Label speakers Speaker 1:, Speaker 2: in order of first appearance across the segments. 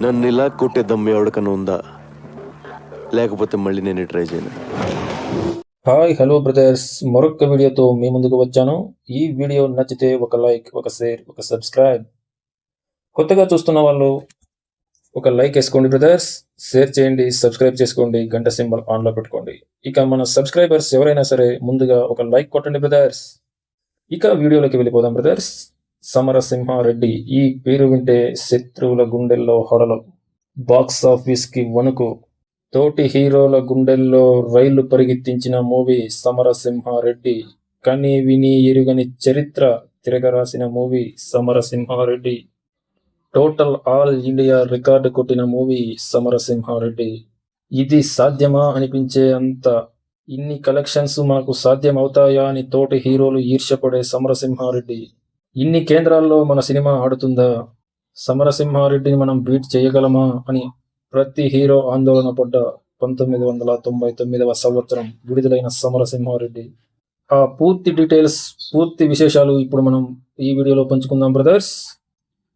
Speaker 1: నన్ను ఇలా కొట్టే దమ్ము ఎవరికన్నా ఉందా? లేకపోతే మళ్ళీ నేను ట్రై చేయను.
Speaker 2: హాయ్ హలో బ్రదర్స్, మరొక వీడియోతో మీ ముందుకు వచ్చాను. ఈ వీడియో నచ్చితే ఒక లైక్, ఒక షేర్, ఒక సబ్స్క్రైబ్. కొత్తగా చూస్తున్న వాళ్ళు ఒక లైక్ వేసుకోండి బ్రదర్స్, షేర్ చేయండి, సబ్స్క్రైబ్ చేసుకోండి, గంట సింబల్ ఆన్లో పెట్టుకోండి. ఇక మన సబ్స్క్రైబర్స్ ఎవరైనా సరే ముందుగా ఒక లైక్ కొట్టండి బ్రదర్స్. ఇక వీడియోలోకి వెళ్ళిపోదాం బ్రదర్స్. సమరసింహారెడ్డి ఈ పేరు వింటే శత్రువుల గుండెల్లో హొడలు, బాక్స్ ఆఫీస్ కి వణుకు, తోటి హీరోల గుండెల్లో రైళ్లు పరిగెత్తించిన మూవీ సమరసింహారెడ్డి. కని విని ఎరుగని చరిత్ర తిరగరాసిన movie Samarasimha Reddy. Total all India record కొట్టిన మూవీ సమరసింహారెడ్డి. ఇది సాధ్యమా అనిపించే అంత ఇన్ని కలెక్షన్స్ మాకు సాధ్యం అవుతాయా అని తోటి హీరోలు ఈర్ష్యపడే సమరసింహారెడ్డి. ఇన్ని కేంద్రాల్లో మన సినిమా ఆడుతుందా? సమరసింహారెడ్డిని మనం బీట్ చేయగలమా అని ప్రతి హీరో ఆందోళన పడ్డ 1999వ సంవత్సరం విడుదలైన సమరసింహారెడ్డి. ఆ పూర్తి డీటెయిల్స్, పూర్తి విశేషాలు ఇప్పుడు మనం ఈ వీడియోలో పంచుకుందాం బ్రదర్స్.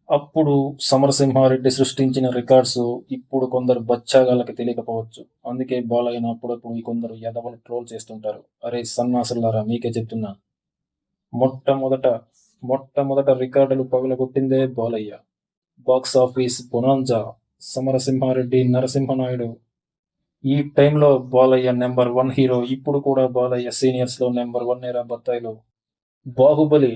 Speaker 2: అప్పుడు సమరసింహారెడ్డి సృష్టించిన రికార్డ్స్ ఇప్పుడు కొందరు బచ్చాగాళ్ళకి తెలియకపోవచ్చు. అందుకే బాలయ్యను అప్పుడప్పుడు ఈ కొందరు ఎదవలు ట్రోల్ చేస్తుంటారు. అరే సన్నాసులారా, మీకే చెప్తున్నా. మొట్టమొదట రికార్డులు పగలగొట్టిందే Balayya. Box office bonanza, Samarasimha Reddy, Narasimha Naidu. ఈ టైంలో బాలయ్య నెంబర్ 1 హీరో. ఇప్పుడు కూడా బాలయ్య సీనియర్స్ లో నెంబర్ 1 నేరా బత్తాయిలో. బాహుబలి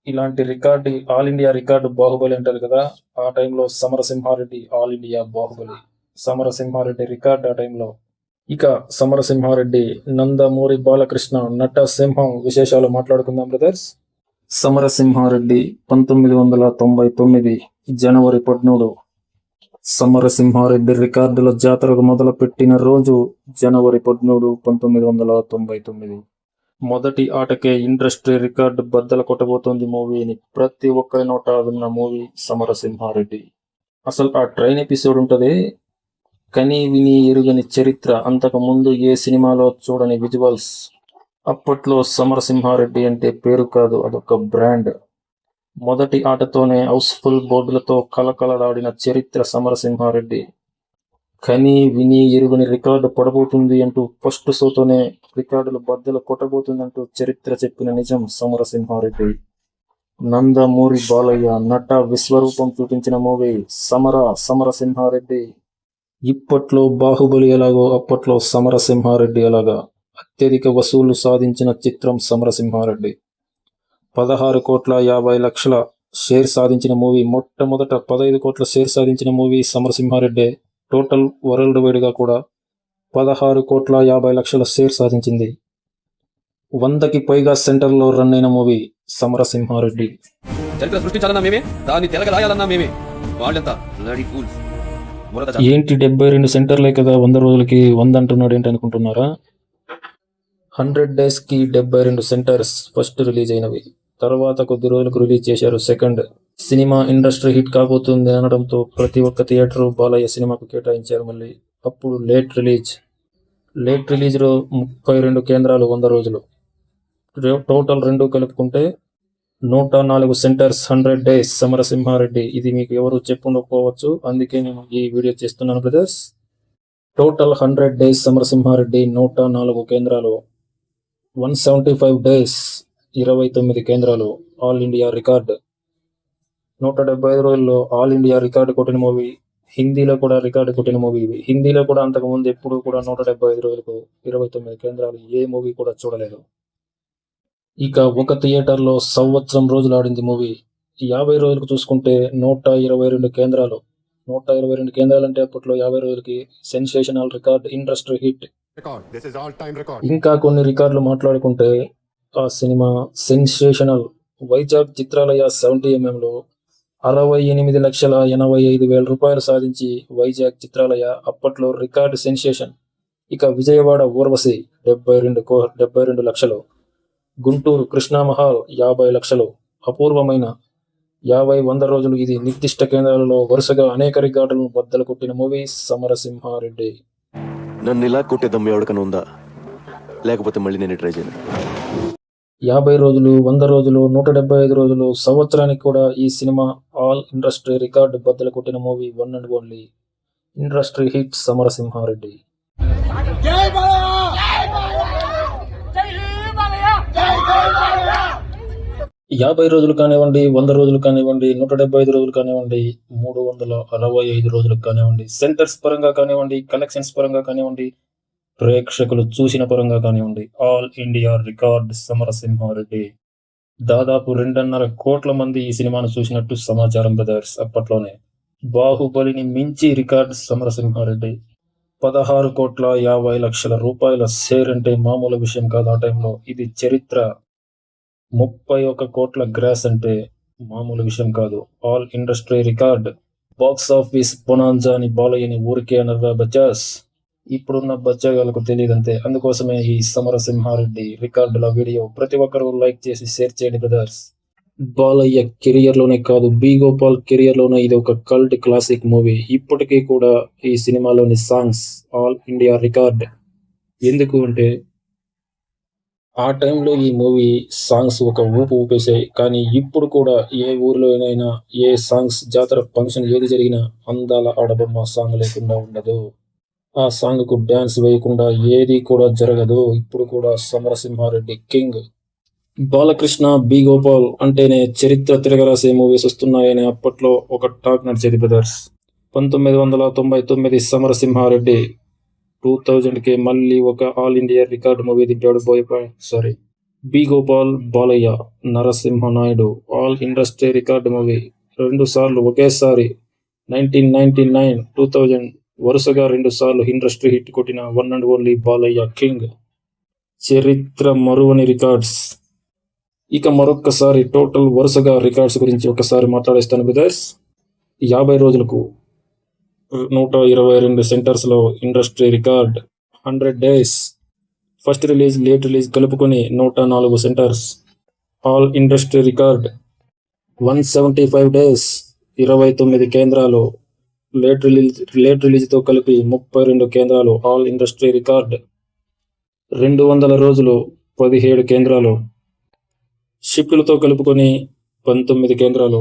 Speaker 2: ఇలాంటి record, all India record Baahubali అంటారు కదా. ఆ టైంలో Samarasimha Reddy all India Baahubali. Samarasimha Reddy record ఆ టైంలో. ఇక సమరసింహారెడ్డి, నందమూరి బాలకృష్ణ, నట సింహం విశేషాలు మాట్లాడుకుందాం బ్రదర్స్. సమరసింహారెడ్డి 1999 జనవరి 13. సమరసింహారెడ్డి రికార్డుల జాతరకు మొదలుపెట్టిన రోజు జనవరి 13, 1999. మొదటి ఆటకే ఇండస్ట్రీ రికార్డు బద్దలు కొట్టబోతోంది మూవీని ప్రతి ఒక్కరి నోట విన్న మూవీ సమరసింహారెడ్డి. అసలు ఆ ట్రైన్ ఎపిసోడ్ ఉంటది, కని విని ఎరుగని చరిత్ర, అంతకు ముందు ఏ సినిమాలో చూడని విజువల్స్. అప్పట్లో సమరసింహారెడ్డి అంటే పేరు కాదు, అదొక బ్రాండ్. మొదటి ఆటతోనే హౌస్ఫుల్ బోర్డులతో కలకలలాడిన చరిత్ర సమరసింహారెడ్డి. కని విని ఎరుగని రికార్డు పడబోతుంది అంటూ ఫస్ట్ షోతోనే రికార్డులు బద్దలు కొట్టబోతుందంటూ చరిత్ర చెప్పిన నిజం సమరసింహారెడ్డి. నందమూరి బాలయ్య నట విశ్వరూపం చూపించిన మూవీ సమరసింహారెడ్డి. ఇప్పట్లో బాహుబలి ఎలాగో అప్పట్లో సమరసింహారెడ్డి ఎలాగా అత్యధిక వసూళ్లు సాధించిన చిత్రం సమరసింహారెడ్డి. 16,50,00,000 షేర్ సాధించిన మూవీ. మొట్టమొదట 15 కోట్ల షేర్ సాధించిన movie Samarasimha Reddy. Total worldwide గా కూడా 16,50,00,000 షేర్ సాధించింది. 100కి పైగా సెంటర్లో రన్ అయిన మూవీ సమరసింహారెడ్డి.
Speaker 3: చరిత్ర సృష్టించాలన్నా మేమే, దాన్ని తెలగరాయాలన్నా మేమే. వాళ్ళంతా బ్లడీ ఫూల్స్.
Speaker 2: ఏంటి 72 సెంటర్లే కదా, 100 రోజులకి 100 అంటున్నాడు ఏంటి అనుకుంటున్నారా? 100 days కి 72 సెంటర్స్ ఫస్ట్ రిలీజ్ అయినవి. తర్వాత కొద్ది రోజులకు రిలీజ్ చేశారు సెకండ్. సినిమా ఇండస్ట్రీ హిట్ కాబోతుంది అనడంతో ప్రతి ఒక్క థియేటర్ బాలయ్య సినిమాకు కేటాయించారు. మళ్ళీ అప్పుడు లేట్ రిలీజ్ లో 32 కేంద్రాలు 100 రోజులు. టోటల్ రెండు కలుపుకుంటే 104 సెంటర్స్ 100 days సమరసింహారెడ్డి. ఇది మీకు ఎవరు చెప్పుండకపోవచ్చు, అందుకే నేను ఈ వీడియో చేస్తున్నాను బ్రదర్స్. టోటల్ 100 days సమరసింహారెడ్డి, 104 కేంద్రాలు, 175 days 29 కేంద్రాలు, ఆల్ ఇండియా రికార్డు. 175 రోజుల్లో ఆల్ ఇండియా రికార్డు కొట్టిన మూవీ. హిందీలో కూడా రికార్డు కొట్టిన మూవీ ఇది. హిందీలో కూడా అంతకుముందు ఎప్పుడు కూడా 175 రోజులకు 29 కేంద్రాలు ఏ మూవీ కూడా చూడలేదు. ఇక ఒక థియేటర్లో సంవత్సరం రోజులు ఆడింది మూవీ. 50 రోజులకు చూసుకుంటే 122 కేంద్రాలు. 122 కేంద్రాలు అంటే అప్పట్లో 50 రోజులకి సెన్సేషనల్ రికార్డ్, ఇండస్ట్రీ హిట్. ఇంకా కొన్ని రికార్డులు మాట్లాడుకుంటే ఆ cinema sensational. Vizag Chitralaya 70mm లో 68,85,000 రూపాయలు సాధించి వైజాగ్ చిత్రాలయ అప్పట్లో రికార్డు సెన్సేషన్. ఇక విజయవాడ ఊర్వశి 72 లక్షలు. గుంటూరు కృష్ణమహల్ 50 లక్షలు. అపూర్వమైన 50-100 రోజులు. ఇది నిర్దిష్ట కేంద్రాలలో వరుసగా అనేక రికార్డులను బద్దలు కొట్టిన మూవీ సమరసింహారెడ్డి.
Speaker 1: నన్ను ఇలా కొట్టే దమ్ము ఎవరికన్నా ఉందా? లేకపోతే మళ్ళీ నేను ట్రై చేయను.
Speaker 2: 50 రోజులు, 100 రోజులు, 175 రోజులు, సంవత్సరానికి కూడా ఈ సినిమా ఆల్ ఇండస్ట్రీ రికార్డు బద్దలు కొట్టిన movie one and only industry hit Samarasimha Reddy.
Speaker 4: జై బాలయ్య జై బాలయ్య జై బాలయ్య.
Speaker 2: 50 రోజులు కానివ్వండి, 100 రోజులు కానివ్వండి, 175 రోజులు కానివ్వండి, 365 రోజులు కానివ్వండి, సెంటర్స్ పరంగా కానివ్వండి, కలెక్షన్స్ పరంగా కానివ్వండి, ప్రేక్షకులు చూసిన పరంగా కానివ్వండి, ఆల్ ఇండియా రికార్డ్ సమరసింహారెడ్డి. దాదాపు 2.5 కోట్ల మంది ఈ సినిమాను చూసినట్టు సమాచారం బ్రదర్స్. అప్పట్లోనే బాహుబలిని మించి రికార్డ్ సమరసింహారెడ్డి. 16,50,00,000 రూపాయల షేర్ అంటే మామూలు విషయం కాదు ఆ టైంలో. ఇది చరిత్ర. 31 కోట్ల గ్రాస్ అంటే మామూలు విషయం కాదు. All industry record. Box office bonanza అని బాలయ్యని ఊరికే అనరా బచ్చాస్. ఇప్పుడున్న బచ్చాగాలకు తెలియదంతే. అందుకోసమే ఈ సమరసింహారెడ్డి రికార్డుల వీడియో ప్రతి ఒక్కరూ లైక్ చేసి షేర్ చేయండి బ్రదర్స్. బాలయ్య కెరియర్ లోనే కాదు, బి గోపాల్ కెరియర్ లోనే ఇది ఒక కల్ట్ క్లాసిక్ మూవీ. ఇప్పటికీ కూడా ఈ సినిమాలోని సాంగ్స్ ఆల్ ఇండియా రికార్డ్. ఎందుకు అంటే ఆ టైంలో ఈ మూవీ సాంగ్స్ ఒక ఊపు ఊపేశాయి. కానీ ఇప్పుడు కూడా ఏ ఊరిలోనైనా ఏ సాంగ్స్, జాతర, ఫంక్షన్ ఏది జరిగినా అందాల ఆడబొమ్మ సాంగ్ లేకుండా ఉండదు. ఆ సాంగ్ కు డాన్స్ వేయకుండా ఏది కూడా జరగదు. ఇప్పుడు కూడా సమరసింహారెడ్డి కింగ్. బాలకృష్ణ, బి గోపాల్ అంటేనే చరిత్ర తిరగరాసే మూవీస్ వస్తున్నాయని అప్పట్లో ఒక టాక్ నడిచేది బ్రదర్స్. 1999 సమరసింహారెడ్డి, 2000కి మళ్ళీ ఒక ఆల్ ఇండియా రికార్డ్ మూవీ దింపాడు B Gopal. Balayya, Narasimha Naidu all industry record movie 2 సార్లు ఒకేసారి 1999, 2000 వరుసగా 2 సార్లు ఇండస్ట్రీ హిట్ కొట్టిన one and only Balayya king. చరిత్ర మరువని రికార్డ్స్. ఇక మరొక్కసారి టోటల్ వరుసగా రికార్డ్స్ గురించి ఒకసారి మాట్లాడేస్తాను బ్రదర్స్. 50 రోజులకు 122 సెంటర్స్ లో industry record. 100 days first release, late release కలుపుకొని 104 centres all industry record. 175 days 29 కేంద్రాలు, లేట్ రిలీజ్ తో కలిపి 32 కేంద్రాలు ఆల్ ఇండస్ట్రీ రికార్డ్. 200 రోజులు 17 కేంద్రాలు, షిఫ్టులతో కలుపుకొని 19 కేంద్రాలు.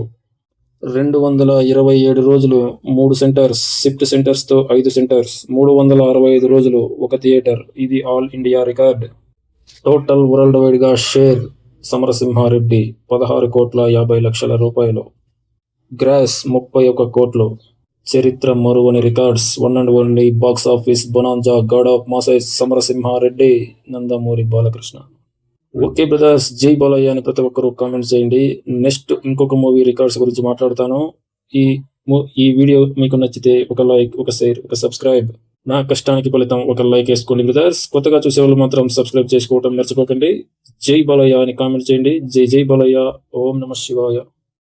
Speaker 2: 227 రోజులు 3 సెంటర్స్, షిఫ్ట్ సెంటర్స్ తో 5 సెంటర్స్, 365 రోజులు 1 థియేటర్. ఇది all India record. Total worldwide గా షేర్ సమరసింహారెడ్డి 16,50,00,000 రూపాయలు. గ్రాస్ 31 కోట్లు. చరిత్ర మరువని records. One and only box office bonanza, god of masses Samarasimha Reddy, Nandamuri Balakrishna. Okay brothers, జై బాలయ్య అని ప్రతి ఒక్కరూ కామెంట్ చేయండి. నెక్స్ట్ ఇంకొక మూవీ రికార్డ్స్ గురించి మాట్లాడతాను. ఈ వీడియో మీకు నచ్చితే ఒక లైక్, ఒక షేర్, ఒక సబ్స్క్రైబ్. నా కష్టానికి ఫలితం ఒక లైక్ వేసుకోండి బ్రదర్స్. కొత్తగా చూసేవాళ్ళు మాత్రం సబ్స్క్రైబ్ చేసుకోవడం మర్చిపోకండి. జై బాలయ్య అని కామెంట్ చేయండి. జై జై బాలయ్య. ఓం నమః శివాయ.